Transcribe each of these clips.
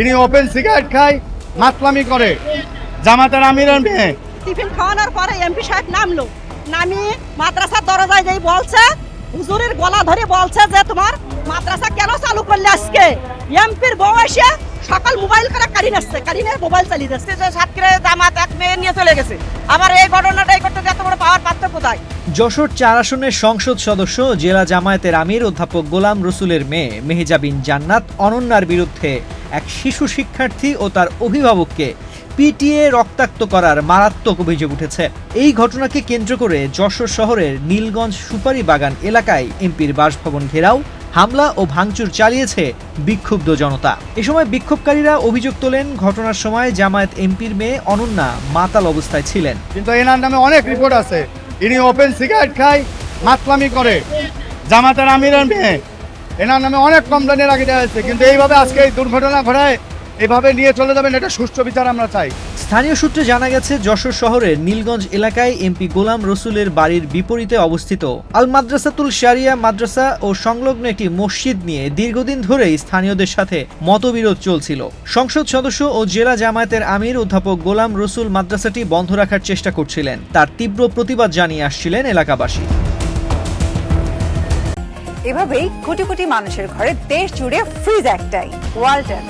ইনি open cigarette খায়, মাতলামি করে, জামাতের আমিরের মেয়ে। টিফিন খাওয়ানোর পরে এমপি সাহেব নামলো, নামি মাদ্রাসার দরজায় যেই বলছে, হুজুরের গলা ধরে বলছে যে তোমার মাদ্রাসা কেন চালু করলে আজকে। এমপির বউ এসে সকাল মোবাইল করে কারিন আসছে, কারিনের মোবাইল চালিয়ে যাচ্ছে যে সাতক্ষীরা জামাত এক মেয়ে নিয়ে চলে গেছে। আমার এই ঘটনাটাই করতে এত বড় পাওয়ার পাত্র কোথায়? যশোর 4 আসনের সংসদ সদস্য জেলা জামায়াতের আমির অধ্যাপক গোলাম রসুলের মেয়ে মেহজাবিন জান্নাত অনন্যার বিরুদ্ধে এক শিশু শিক্ষার্থী ও তার অভিভাবককে পিটিএ রক্তাক্ত করার মারাত্মক অভিযোগ উঠেছে। এই ঘটনাকে কেন্দ্র করে যশোর শহরের নীলগঞ্জ সুপারি বাগান এলাকায় এমপির বাসভবন ঘেরাও, হামলা ও ভাঙচুর চালিয়েছে বিক্ষুব্ধ জনতা। এ সময় বিক্ষোভকারীরা অভিযোগ তোলেন ঘটনার সময় জামায়াত এমপির মেয়ে অনন্যা মাতাল অবস্থায় ছিলেন। কিন্তু এনার নামে অনেক রিপোর্ট আছে, ইনি ওপেন সিগারেট খায়, মাতলামি করে, জামাতের আমিরের মেয়ে। এনার নামে অনেক কমপ্লেনের আগে দেওয়া হয়েছে, কিন্তু এইভাবে আজকে এই দুর্ঘটনা ঘটায় এভাবে নিয়ে চলে যাবেন, এটা সুষ্ঠু বিচার আমরা চাই। স্থানীয় সূত্রে জানা গেছে যশোর শহরের নীলগঞ্জ এলাকায় এমপি গোলাম রসুলের বাড়ির বিপরীতে অবস্থিত আল মাদ্রাসাতুল শারিয়া মাদ্রাসা ও সংলগ্ন একটি মসজিদ নিয়ে দীর্ঘদিন ধরেই স্থানীয়দের সাথে মতবিরোধ চলছিল। সংসদ সদস্য ও জেলা জামায়াতের আমির অধ্যাপক গোলাম রসুল মাদ্রাসাটি বন্ধ রাখার চেষ্টা করছিলেন, তার তীব্র প্রতিবাদ জানিয়ে আসছিলেন এলাকাবাসী। এভাবেই কোটি কোটি মানুষের ঘরে দেশ জুড়ে ফ্রিজ একটাই, ওয়ালটন।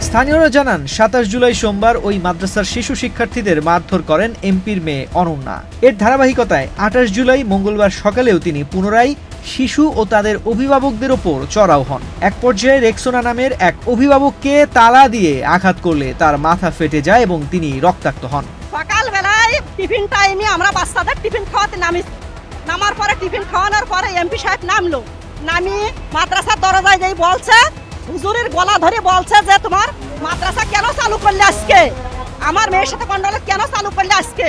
স্থানীয়রা জানান 27 জুলাই সোমবার ওই মাদ্রাসার শিশু শিক্ষার্থীদের মারধর করেন এমপির মেয়ে অনন্যা। এর ধারাবাহিকতায় 28 জুলাই মঙ্গলবার সকালেও তিনি পুনরায় শিশু ও তাদের অভিভাবকদের ওপর চড়াও হন। এক পর্যায়ে রেক্সোনা নামের এক অভিভাবককে তালা দিয়ে আঘাত করলে তার মাথা ফেটে যায় এবং তিনি রক্তাক্ত হন। সকালবেলায় টিফিন টাইমে আমরা বাচ্চাদের টিফিন খাওয়াতে নামার পরে টিফিন খাওয়ানোর পরে এমপি সাহেব নামলো, নামি মাদ্রাসার দরজায় যেই বলছে, হুজুরের গলা ধরে বলছে যে তোমার মাদ্রাসা কেন চালু করলে আজকে, আমার মেয়ের সাথে গন্ডগোল কেন চালু করলে আজকে।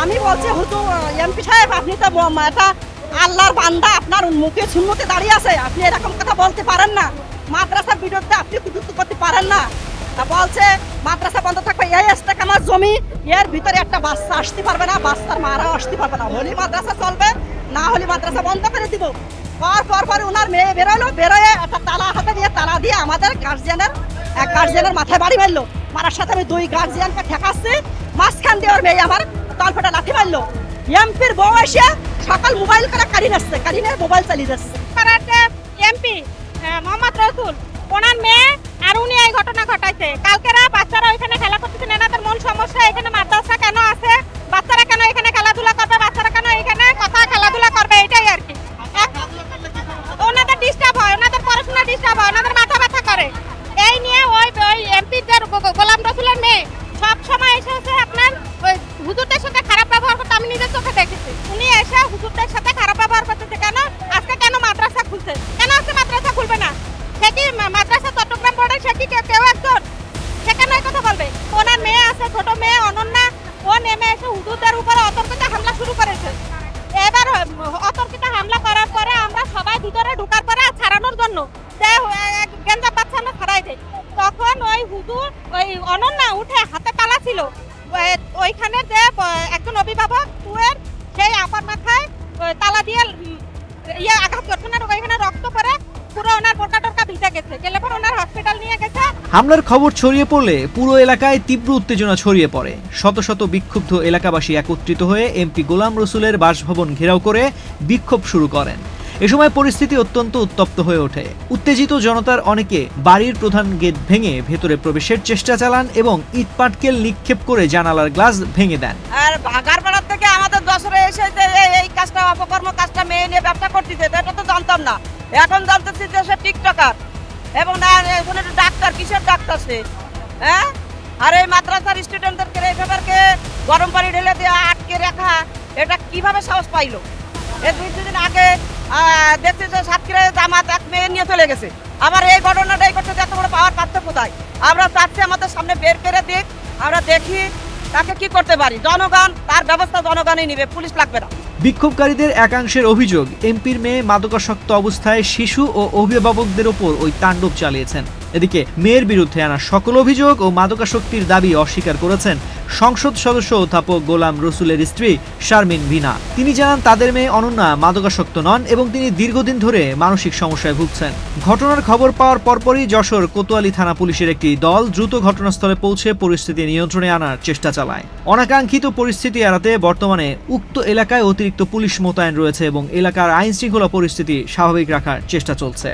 আমি বলছি হুজুর এমপি সাহেব আপনি তো এটা আল্লাহর বান্দা, আপনার মুখে সুন্নতে দাঁড়িয়ে আছে, আপনি এরকম কথা বলতে পারেন না, মাদ্রাসার বিরুদ্ধে আপনি কুটুক্তি করতে পারেন না। তা বলছে মাদ্রাসা বন্ধ থাকবে, এই এস্টেক আমার জমি, এর ভিতরে একটা বাচ্চা আসতে পারবে না, বাচ্চার মারা আসতে পারবে না, হলি মাদ্রাসা চলবে, না হলে মাদ্রাসা বন্ধ করে দিব। পর ওনার মেয়ে বেরোলো, বেরোয় একটা তালা হাতে নিয়ে তালা দিয়ে আমাদের গার্জিয়ানের মাথায় বাড়ি মারলো। মারার সাথে আমি 2 গার্জিয়ানকে ঠেকাচ্ছি, মাঝখান দিয়ে ওর মেয়ে আমার তলফেটা লাথি মারলো। এমপির বউ এসে সকাল মোবাইল করে কারিন আসছে, কারিনের মোবাইল চালিয়ে যাচ্ছে। এমপি মোহাম্মদ রসুল ওনার মেয়ে আর উনি এই ঘটনা ঘটাইছে। কালকেরা বাচ্চারা ওইখানে খেলা করতেছেন, এনাদের মূল সমস্যা এখানে মাদ্রাসা কেন আছে, বাচ্চারা কেন এখানে খেলাধুলা করবে, বাচ্চারা কেন এখানে কথা খেলাধুলা করবে, এটাই আর কি। ওনাদের ডিস্টার্ব হয়, ওনাদের পড়াশোনা ডিস্টার্ব হয়, ওনাদের মাথা ব্যথা করে। এই নিয়ে ওই এমপি গোলাম রসুলের মেয়ে সব সময় এসে আপনার ওই হুজুরদের সাথে খারাপ ব্যবহার করতে আমি নিজের চোখে দেখেছি। উনি এসে হুজুরদের সাথে খারাপ ব্যবহার করতেছে। কেন আজকে কেন মাদ্রাসা খুলছে, কেন আজকে মাদ্রাসা খুলবে না? সে কি মাদ্রাসা চট্টগ্রাম বোর্ডের সে কি কেউ একজন, সে কেন এই কথা বলবে? ওনার মেয়ে আছে, ছোট মেয়ে অনন্যা, ও নেমে এসে হুজুরদের উপরে অতর্কিত হামলা শুরু করেছে। এবার অতর্কিত হামলা করার পরে আমরা সবাই ভিতরে ঢোকার পরে ছাড়ানোর জন্য গেঞ্জা বাচ্চা আমরা ছাড়াই দেয়, তখন ওই হুজুর ওই অনন্যা উঠে হাতে তালা ছিল, ওইখানে যে একজন অভিভাবক তুয়ের সেই আপার মাথায় তালা দিয়ে আঘাত করছে, না ওইখানে রক্ত পরে পুরো ওনার বোরকা টোরকা ভিজে গেছে, গেলে পর ওনার হসপিটাল নিয়ে গেছে। হামলার খবর ছড়িয়ে পড়লে পুরো এলাকায় তীব্র উত্তেজনা ছড়িয়ে পড়ে। শত শত বিক্ষুব্ধ এলাকাবাসী একত্রিত হয়ে এমপি গোলাম রসুলের বাসভবন ঘেরাও করে বিক্ষোভ শুরু করেন। এ সময় পরিস্থিতি অত্যন্ত উত্তপ্ত হয়ে ওঠে। উত্তেজিত জনতার অনেকে বাড়ির প্রধান গেট ভেঙে ভেতরে প্রবেশের চেষ্টা চালান এবং ইট পাটকেল নিক্ষেপ করে জানালার গ্লাস ভেঙে দেন। আর ভাগারপাড়ার থেকে আমাদের দশরে এসে যে এই কাজটা অপকর্ম কাজটা মেয়ে নিয়ে ব্যবসা করতেছে, এটা তো জানতাম না, এখন জানতেছি যে সে টিকটকার এবং না এখন একটা ডাক্তার, কিসের ডাক্তার সে, হ্যাঁ? আর এই মাদ্রাসার স্টুডেন্টদেরকে এইভাবে গরম পানি ঢেলে দিয়ে আটকে রাখা, এটা কিভাবে সাহস পাইলো? এই 2 দিন আগে দেখছি যে সাতক্ষীরা জামাত এক মেয়ে নিয়ে চলে গেছে। আমার এই ঘটনাটাই করতে এত বড় পাওয়ার পাত্র কোথায়? আমরা চাচ্ছি আমাদের সামনে বের করে দিক, আমরা দেখি তাকে কি করতে পারি। জনগণ তার ব্যবস্থা জনগণই নিবে, পুলিশ লাগবে না। বিক্ষোভকারীদের একাংশের অভিযোগ এমপির মেয়ে মাদকাসক্ত অবস্থায় শিশু ও অভিভাবকদের ওপর ওই তাণ্ডব চালিয়েছেন। এদিকে মেয়ের বিরুদ্ধে আনা সকল অভিযোগ ও মাদকাসক্তির দাবি অস্বীকার করেছেন সংসদ সদস্য অধ্যাপক গোলাম রসুলের স্ত্রী শারমিন ভিনা। তিনি জানান তাদের মেয়ে অনন্যা মাদকাসক্ত নন এবং তিনি দীর্ঘদিন ধরে মানসিক সমস্যায় ভুগছেন। ঘটনার খবর পাওয়ার পরপরই যশোর কোতোয়ালি থানা পুলিশের একটি দল দ্রুত ঘটনাস্থলে পৌঁছে পরিস্থিতি নিয়ন্ত্রণে আনার চেষ্টা চালায়। অনাকাঙ্ক্ষিত পরিস্থিতি এড়াতে বর্তমানে উক্ত এলাকায় অতিরিক্ত পুলিশ মোতায়েন রয়েছে এবং এলাকার আইন শৃঙ্খলা পরিস্থিতি স্বাভাবিক রাখার চেষ্টা চলছে।